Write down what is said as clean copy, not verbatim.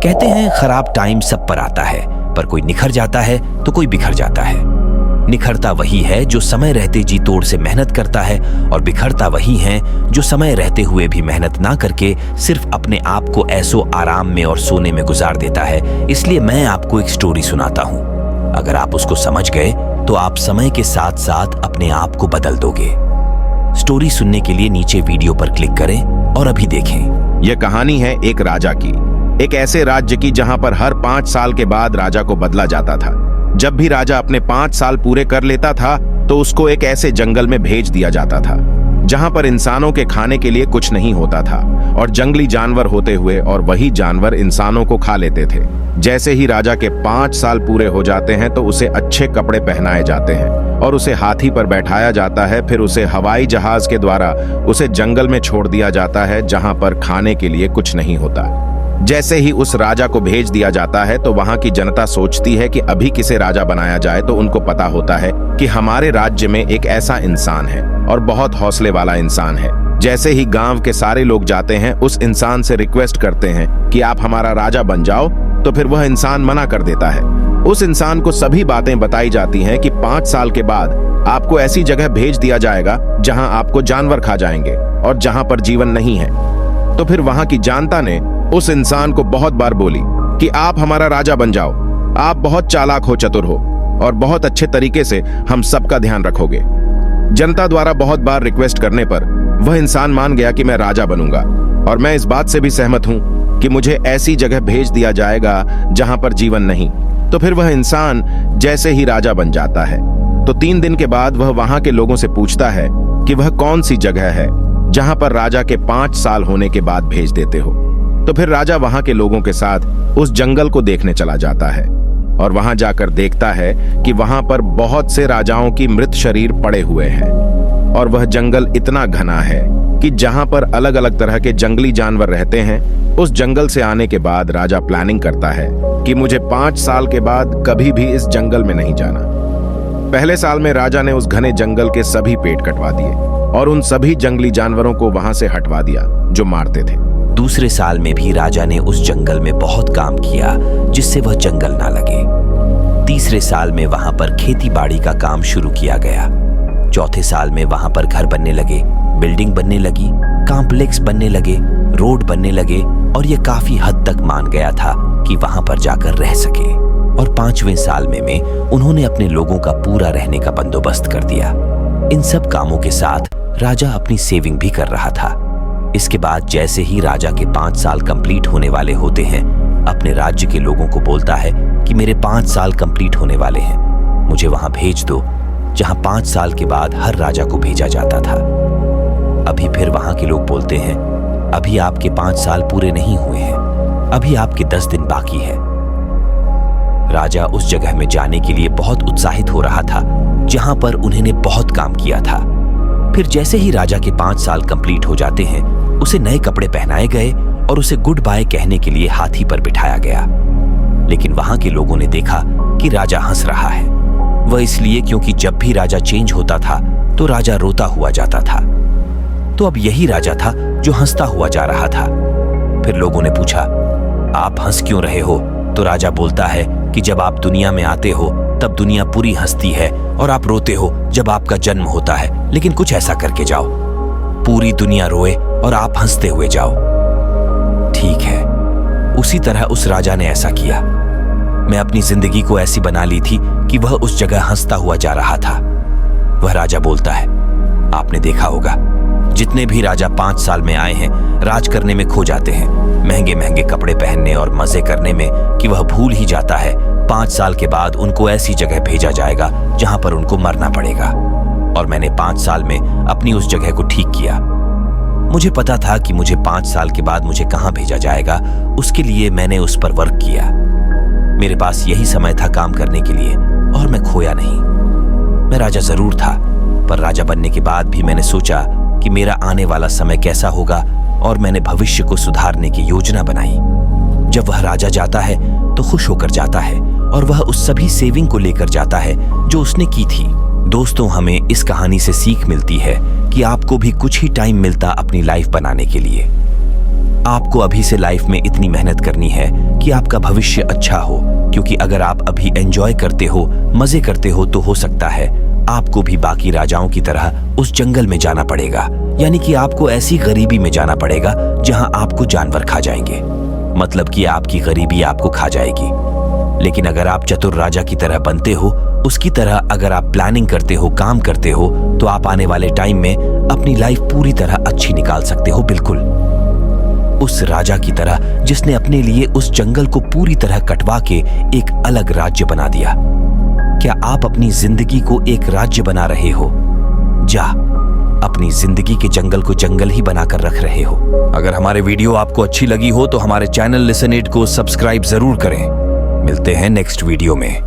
कहते हैं खराब टाइम सब पर आता है, पर कोई निखर जाता है तो कोई बिखर जाता है। निखरता वही है जो समय रहते जी तोड़ से मेहनत करता है, और बिखरता वही है जो समय रहते हुए भी मेहनत ना करके सिर्फ अपने आप को ऐसो आराम में और सोने में गुजार देता है। इसलिए मैं आपको एक स्टोरी सुनाता हूँ। अगर आप उसको समझ गए तो आप समय के साथ साथ अपने आप को बदल दोगे। स्टोरी सुनने के लिए नीचे वीडियो पर क्लिक करें और अभी देखें। यह कहानी है एक राजा की, एक ऐसे राज्य की जहां पर हर 5 साल के बाद राजा को बदला जाता था। जब भी राजा अपने 5 साल पूरे कर लेता था तो उसको एक ऐसे जंगल में भेज दिया जाता था जहां पर इंसानों के खाने के लिए कुछ नहीं होता था और जंगली जानवर होते हुए और वही जानवर इंसानों को खा लेते थे। जैसे ही राजा के 5 साल पूरे हो जाते हैं तो उसे अच्छे कपड़े पहनाए जाते हैं और उसे हाथी पर बैठाया जाता है। फिर उसे हवाई जहाज के द्वारा उसे जंगल में छोड़ दिया जाता है जहां पर खाने के लिए कुछ नहीं होता। जैसे ही उस राजा को भेज दिया जाता है तो वहां की जनता सोचती है कि अभी किसे राजा बनाया जाए, तो उनको पता होता है कि हमारे राज्य में एक ऐसा इंसान है और बहुत हौसले वाला इंसान है। जैसे ही गांव के सारे लोग जाते हैं उस इंसान से रिक्वेस्ट करते हैं कि आप हमारा राजा बन जाओ, तो फिर वह इंसान मना कर देता है। उस इंसान को सभी बातें बताई जाती हैं कि 5 साल के बाद आपको ऐसी जगह भेज दिया जाएगा जहां आपको जानवर खा जाएंगे और जहां पर जीवन नहीं है। तो फिर वहां की जनता ने उस इंसान को बहुत बार बोली कि आप हमारा राजा बन जाओ, आप बहुत चालाक हो, चतुर हो और बहुत अच्छे तरीके से हम सबका ध्यान रखोगे। जनता द्वारा बहुत बार रिक्वेस्ट करने पर वह इंसान मान गया कि मैं राजा बनूंगा, और मैं इस बात से भी सहमत हूं कि मुझे ऐसी जगह भेज दिया जाएगा जहां पर जीवन नहीं। तो फिर वह इंसान जैसे ही राजा बन जाता है तो 3 दिन के बाद वह वहां के लोगों से पूछता है कि वह कौन सी जगह है जहां पर राजा के 5 साल होने के बाद भेज देते हो। तो फिर राजा वहां के लोगों के साथ उस जंगल को देखने चला जाता है और वहां जाकर देखता है कि वहां पर बहुत से राजाओं की मृत शरीर पड़े हुए हैं और वह जंगल इतना घना है कि जहां पर अलग अलग तरह के जंगली जानवर रहते हैं। उस जंगल से आने के बाद राजा प्लानिंग करता है कि मुझे 5 साल के बाद कभी भी इस जंगल में नहीं जाना। पहले साल में राजा ने उस घने जंगल के सभी पेड़ कटवा दिए और उन सभी जंगली जानवरों को वहां से हटवा दिया जो मारते थे। दूसरे साल में भी राजा ने उस जंगल में बहुत काम किया जिससे वह जंगल ना लगे। तीसरे साल में वहां पर खेती बाड़ी का काम शुरू किया गया। चौथे साल में वहां पर घर बनने लगे, बिल्डिंग बनने लगी, कॉम्प्लेक्स बनने लगे, रोड बनने लगे और यह काफी हद तक मान गया था कि वहां पर जाकर रह सके। और 5वें साल में उन्होंने अपने लोगों का पूरा रहने का बंदोबस्त कर दिया। इन सब कामों के साथ राजा अपनी सेविंग भी कर रहा था। इसके बाद जैसे ही राजा के 5 साल कंप्लीट होने वाले होते हैं, अपने राज्य के लोगों को बोलता है कि मेरे 5 साल कंप्लीट होने वाले हैं, मुझे वहां भेज दो जहां 5 साल के बाद हर राजा को भेजा जाता था। अभी फिर वहां के लोग बोलते हैं, अभी आपके 5 साल पूरे नहीं हुए हैं, अभी आपके 10 दिन बाकी है। राजा उस जगह में जाने के लिए बहुत उत्साहित हो रहा था जहां पर उन्होंने बहुत काम किया था। फिर जैसे ही राजा के 5 साल कंप्लीट हो जाते हैं, उसे नए कपड़े पहनाए गए और उसे गुड बाय कहने के लिए हाथी पर बिठाया गया। लेकिन वहां के लोगों ने देखा कि राजा हंस रहा है। वह इसलिए क्योंकि जब भी राजा चेंज होता था तो राजा रोता हुआ जाता था। तो अब यही राजा था जो हंसता हुआ जा रहा था। फिर लोगों ने पूछा, आप हंस क्यों रहे हो? तो राजा बोलता है कि जब आप दुनिया में आते हो तब दुनिया पूरी हंसती है और आप रोते हो जब आपका जन्म होता है। लेकिन कुछ ऐसा करके जाओ, पूरी दुनिया रोए और आप हंसते हुए जाओ। ठीक है। उसी तरह उस राजा ने ऐसा किया। मैं अपनी जिंदगी को ऐसी बना ली थी कि वह उस जगह हंसता हुआ जा रहा था। वह राजा बोलता है, आपने देखा होगा जितने भी राजा 5 साल में आए हैं, राज करने में खो जाते हैं, महंगे महंगे कपड़े पहनने और मजे करने में, कि वह भूल ही जाता है 5 साल के बाद उनको ऐसी जगह भेजा जाएगा जहां पर उनको मरना पड़ेगा। और मैंने 5 साल में अपनी उस जगह को ठीक किया। मुझे पता था कि मुझे 5 साल के बाद मुझे कहां भेजा जाएगा, उसके लिए मैंने उस पर वर्क किया। मेरे पास यही समय था काम करने के लिए और मैं खोया नहीं। मैं राजा जरूर था, पर राजा बनने के बाद भी मैंने सोचा कि मेरा आने वाला समय कैसा होगा और मैंने भविष्य को सुधारने की योजना बनाई। जब वह राजा जाता है तो खुश होकर जाता है और वह उस सभी सेविंग को लेकर जाता है जो उसने की थी। दोस्तों, हमें इस कहानी से सीख मिलती है कि आपको भी कुछ ही टाइम मिलता अपनी लाइफ बनाने के लिए। आपको अभी से लाइफ में इतनी मेहनत करनी है कि आपका भविष्य अच्छा हो, क्योंकि अगर आप अभी एंजॉय करते हो, मजे करते हो, तो हो सकता है आपको भी बाकी राजाओं की तरह उस जंगल में जाना पड़ेगा। यानी कि आपको ऐसी गरीबी में जाना पड़ेगा जहां आपको जानवर खा जाएंगे। मतलब कि आपकी गरीबी आपको खा जाएगी। लेकिन अगर आप चतुर राजा की तरह बनते हो, उसकी तरह अगर आप प्लानिंग करते हो, काम करते हो, तो आप आने वाले टाइम में अपनी लाइफ पूरी तरह अच्छी निकाल सकते हो। बिल्कुल उस राजा की तरह जिसने अपने लिए उस जंगल को पूरी तरह कटवा के एक अलग राज्य बना दिया। क्या आप अपनी जिंदगी को एक राज्य बना रहे हो? जा अपनी जिंदगी के जंगल को जंगल ही बनाकर रख रहे हो। अगर हमारे वीडियो आपको अच्छी लगी हो तो हमारे चैनल लिसन इट को सब्सक्राइब जरूर करें। मिलते हैं नेक्स्ट वीडियो में।